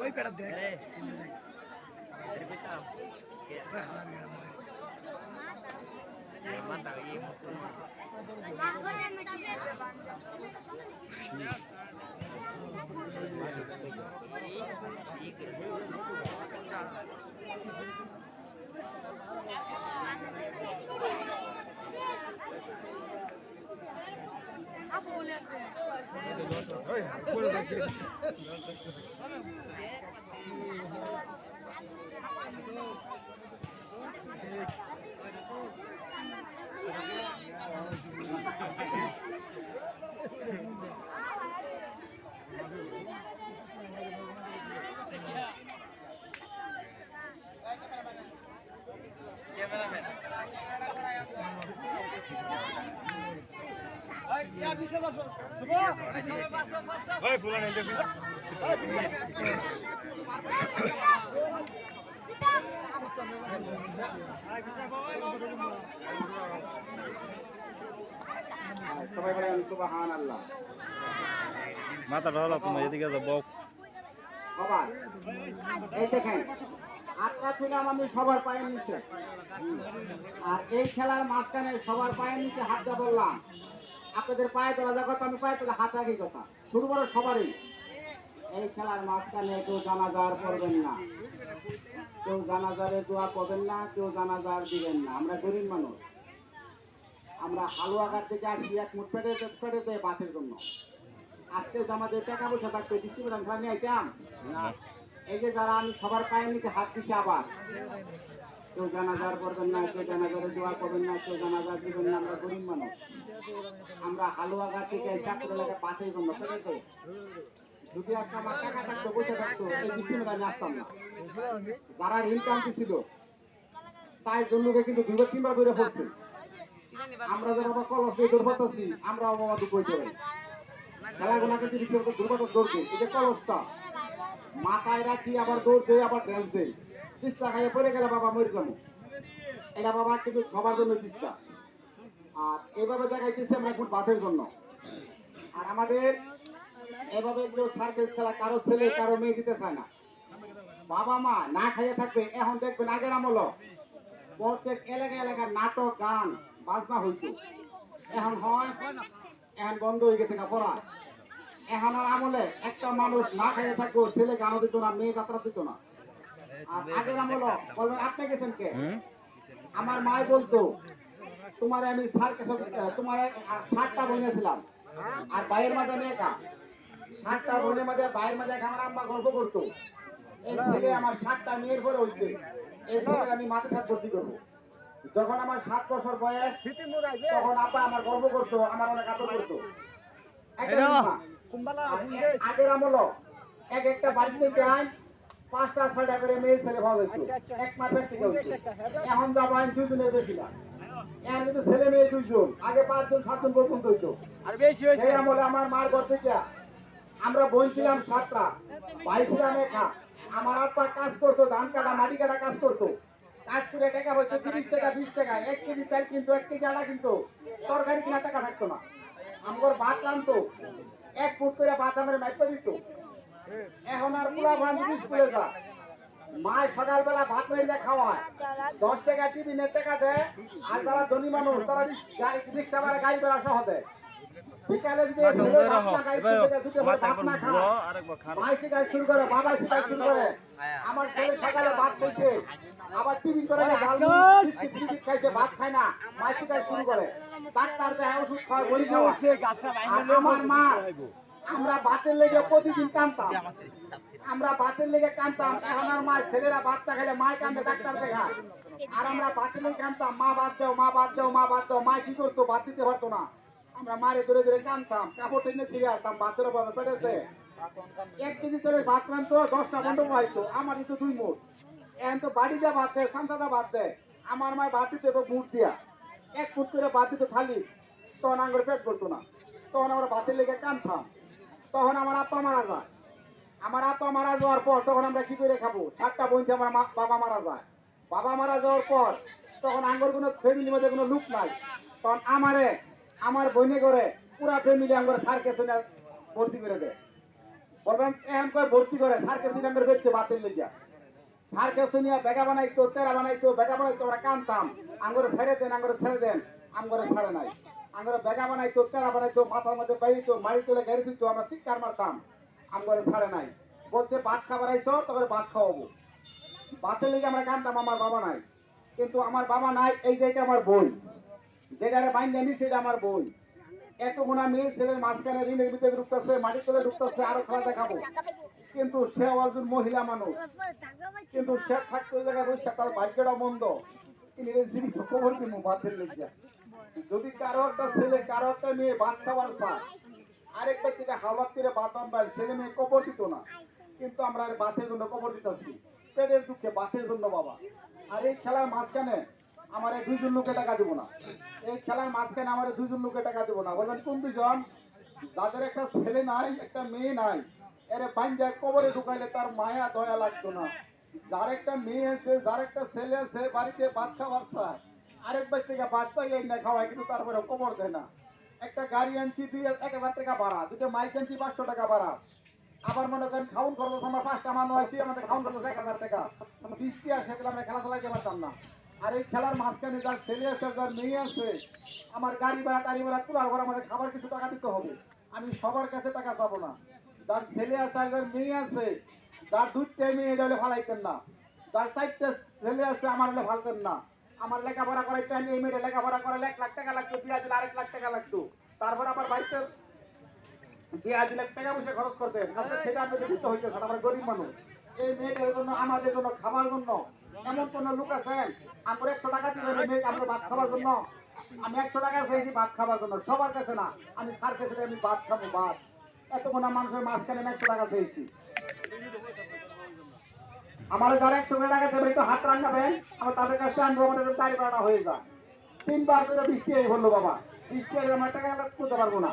ওই পেটা দেখ সবাই বলেন সুবহানাল্লাহ। মাথাটা হলো তুমি এদিকে যাবো বাবা এই দেখেন আটটা ছিলাম আমি সবার পায়ের নিচে, আর এই খেলার মাঝখানে সবার পায়ের নিচে হাত দেওয়া বললাম। আপনাদের পায়ে তোলা যা কথা, আমি পায়ে তোলা হাত আগেই কথা, শুরু করো সবারই। এই খেলার মাঝখানে কেউ জানাজার পড়বেন না, কেউ জানাজারে দোয়া করবেন না, কেউ জানাজার দিবেন না। আমরা গরিব মানুষ, আমরা হালুয়াঘাট থেকে আসি এক মুঠ পেটে দেয় বাসের জন্য। আজকে আমাদের টাকা পয়সা থাকতো ডিস্ট্রিবিউশন খেলা নিয়ে আইতাম না। এই যে যারা আমি সবার পায়ের নিচে হাত দিচ্ছি, আবার কেউ জানাজার করবেন না, কেউ জানাজারে দোয়া করবেন না, কেউ জানাজার দিবেন না। আমরা গরিব মানুষ, আমরা হালুয়াঘাট থেকে চাকরি এলাকা বাসের জন্য পেটে। যদি আজকে আমার টাকা থাকতো পয়সা থাকতো এই ডিস্ট্রিবিউশন আমি আসতাম না। যারা ইনকাম ছিল তাই জন্য কিন্তু 2-3 বার করে পড়ছে। আমরা যারা আবার কলস দিয়ে দুর্বলতাছি, আমরা বাবা দুঃখ হইতে পারি। খেলাগুলাকে যদি দুর্বলতা দৌড়ছে, এই যে কলসটা মাথায় রাখি আবার দৌড় দেয়, আবার ড্যান্স দেয়। পিস্তা খাইয়ে পড়ে গেলে বাবা মরে যাবো, এটা বাবা কিন্তু সবার জন্য পিস্তা। আর এইভাবে দেখাইতেছি আমরা এখন বাসের জন্য। আর আমাদের এভাবে কেউ সার্কেস খেলা কারো ছেলে কারো মেয়ে দিতে চায় না। বাবা মা না খাইয়ে থাকবে। এখন দেখবেন আগের আমল প্রত্যেক এলাকার নাটক গান বাজনা হইতো, এখন হয় এখন বন্ধ হয়ে গেছে পড়া। এখন আর আমলে একটা মানুষ না খাইয়ে থাকবো, ছেলে গানও দিত না, মেয়ে যাত্রা দিত না। আর আগের আমল বলবেন আপনি গেছেন কে, আমার মায় বলতো তোমার আমি তোমার 7টা বোনেছিলাম আর ভাইয়ের মাঝে আমি একা। 7টা বোনের মাঝে ভাইয়ের মাঝে আমার আম্মা গল্প করতো, এই ছেলে আমার 7টা মেয়ের পরে হয়েছে, এই ছেলে আমি মাদ্রাসা ভর্তি করবো। যখন আমার 7 বছর বয়স, তখন আব্বা আমার গর্ব করতো, আমার অনেক আদর করতো। আগের আমল একটা বাড়িতে যান 5টা-6টা করে মেয়ে ছেলে ভালো হইতো, এক মাস থেকে হইতো। এখন যা বাইন 2 জনের বেশি না, এখন কিন্তু ছেলে মেয়ে 2 জন, আগে 5 জন 7 জন পর্যন্ত হইতো। আর বেশি হয়েছে সেই আমলে আমার মার ঘর থেকে আমরা বোন ছিলাম 7টা, ভাই ছিলাম একা। আমার আব্বা কাজ করতো, ধান কাটা মাটি কাটা কাজ করতো। কাজ করে টাকা পয়সা 30 টাকা 20 টাকা, 1 কেজি চাল কিন্তু 1 কেজি আটা কিন্তু তরকারি কিনা টাকা থাকতো না। আমার ভাত আনতো 1 ফুট করে ভাত আমার মাইপা দিত। এখন আর পুরা বান্ধবী স্কুলে যা, মায় সকালবেলা ভাত রেঁধে খাওয়ায়, 10 টাকা টিফিনের টাকা দেয়। আর যারা ধনী মানুষ তারা রিক্সা ভাড়া গাড়ি ভাড়া সহ দেয়। বিকালে শুরু করে, বাবা শিকার শুরু করে। আমার ছেলে সকালে ভাত খাইছে, আবার টিফিন করে খাইছে, ভাত খায় না, মায় শিকার শুরু করে। ডাক্তার দেয়, ওষুধ খাওয়া, বড়ি খাওয়া। আমার মা, আমরা ভাতের লেগে প্রতিদিন কাঁদতাম, আমরা ভাতের লেগে কাঁদতাম। এখন আমার মা ছেলেরা ভাতটা খেলে মায় কান্দে, ডাক্তার দেখায়। আর আমরা ভাতের লেগে কাঁদতাম, মা ভাত দাও, মা ভাত দাও, মা ভাত দাও। মা কি করতো, ভাত দিতে পারতো না। আমরা মারে ধরে ধরে কাঁদতাম, কাপড় টেনে ছিঁড়ে আসতাম, ভাতের অভাবে পেটেতে 1 কেজি চালের ভাত রানতো, 10টা বন্ধ পাইতো। আমার তো 2 মুঠ। এখন তো বাড়ি যা ভাত দেয়, সান্তাদা ভাত দেয়। আমার মায় ভাত দিত মুঠ দিয়া 1 ফুট করে ভাত দিত থালি, তখন আঙ্গুর পেট করতো না। তখন আমরা ভাতের লেগে কাঁদতাম। তখন আমার আব্বা মারা যায়। আমার আব্বা মারা যাওয়ার পর তখন আমরা কি করে খাবো? 7টা বোনকে আমার বাবা মারা যায়। বাবা মারা যাওয়ার পর তখন আঙ্গুর কোনো ফ্যামিলির মধ্যে কোনো লোক নাই। তখন আমার বোনে করে পুরা ফ্যামিলি আমার সার্কেসে ভর্তি করে দেয়। বলবেন এখন কয় ভর্তি করে সার্কেসে আমার বেচছে বাতিল লেগিয়া। সার্কেসে নিয়ে বেগা বানাইতো, তেরা বানাইতো, বেগা বানাইতো, আমরা কানতাম আঙ্গরে ছেড়ে দেন, আঙ্গরে ছেড়ে দেন, আঙ্গরে ছাড়ে নাই। আঙ্গরে বেগা বানাইতো, তেরা বানাইতো, মাথার মধ্যে বাইতো, মারি তুলে গাড়ি দিত, আমরা চিৎকার মারতাম, আঙ্গরে ছাড়ে নাই। বলছে ভাত খাবার আইছো, তখন ভাত খাওয়াবো। ভাতের লেগে আমরা কানতাম, আমার বাবা নাই। কিন্তু আমার বাবা নাই, এই জায়গায় আমার বই, যেটারে বাইন জানি সেটা আমার বই। এত গোনা মেয়ে ছেলের মাঝখানে ঋণের ভিতরে ঢুকতেছে, মাটির তলে ঢুকতেছে, আরো খেলা দেখাবো। কিন্তু সে একজন মহিলা মানুষ, কিন্তু সে থাকতে ওই জায়গায় বসে, তার ভাগ্যটা মন্দ। তিনি জীবিত খবর দিব ভাতের লেগে। যদি কারো একটা ছেলে, কারো একটা মেয়ে ভাত খাবার চায়, আরেকটা থেকে হাওলাত করে বাতাম পাই, ছেলে মেয়ে কবর দিত না। কিন্তু আমরা আর বাতের জন্য কবর দিতেছি, পেটের দুঃখে, বাতের জন্য বাবা। আর এই খেলার মাঝখানে আমার এই দুইজন লোকে টাকা দিব না। এই খেলার মাঝখানে আমার দুইজন লোকে টাকা দিব না। বলবেন কোন দুজন? যাদের একটা ছেলে নাই, একটা মেয়ে নাই, এরে বাইন্দা কবরে ঢুকাইলে তার মায়া দয়া লাগতো না। যার একটা মেয়ে আছে, যার একটা ছেলে আছে, বাড়িতে ভাত খাবার চায়, আরেক বাড়ি থেকে ভাত চাইলে না খাওয়ায়, কিন্তু তারপরে কবর দেয় না। একটা গাড়ি আনছি 1,000 টাকা ভাড়া, দুটো মাইক আনছি 500 টাকা ভাড়া। আবার মনে করেন খাউন খরচ আমার 5টা মানুষ আছি, আমাদের খাউন খরচ 1000 টাকা। বৃষ্টি আসে তাহলে আমরা খেলা চালাইতে পারতাম না। আর এই খেলার মাঝখানে যার ছেলে আছে, যার মেয়ে আছে, আমার গাড়ি ভাড়া টাড়ি ভাড়া তোলার পর আমাদের খাবার কিছু টাকা দিতে হবে। আমি সবার কাছে টাকা চাবো না। যার ছেলে আছে আর যার মেয়ে আছে, যার 2টা মেয়ে এটা হলে ফালাইতেন না, যার 4টা ছেলে আছে আমার হলে ফালতেন না। আমার লেখাপড়া করাইতেন, এই মেয়েটা লেখাপড়া করালে 1 লাখ টাকা লাগতো, বিয়া দিলে 1 লাখ টাকা লাগতো। তারপর আমার বাড়িতে বিয়া দিলে টাকা পয়সা খরচ করতেন, আজকে সেটা আমাদের দিতে হইতেছে। আমরা গরিব মানুষ। এই মেয়েটার জন্য, আমাদের জন্য, খাবার জন্য এমন কোন লোক আছেন আমরা 100 টাকা দিবেন মেয়েকে আমরা ভাত খাবার জন্য? আমি 100 টাকা চাইছি ভাত খাবার জন্য, সবার কাছে না। আমি স্যার কাছে আমি ভাত খাবো, ভাত। এত কোন মানুষের মাঝখানে 100 টাকা চেয়েছি। আমার যারা 100 টাকা দেবে একটু হাত রাঙাবেন, আমার তাদের কাছে আনবো, আমাদের গাড়ি ভাড়া হয়ে যায়। 3বার করে বৃষ্টি হয়ে বললো বাবা, বৃষ্টি হলে আমার টাকা করতে পারবো না।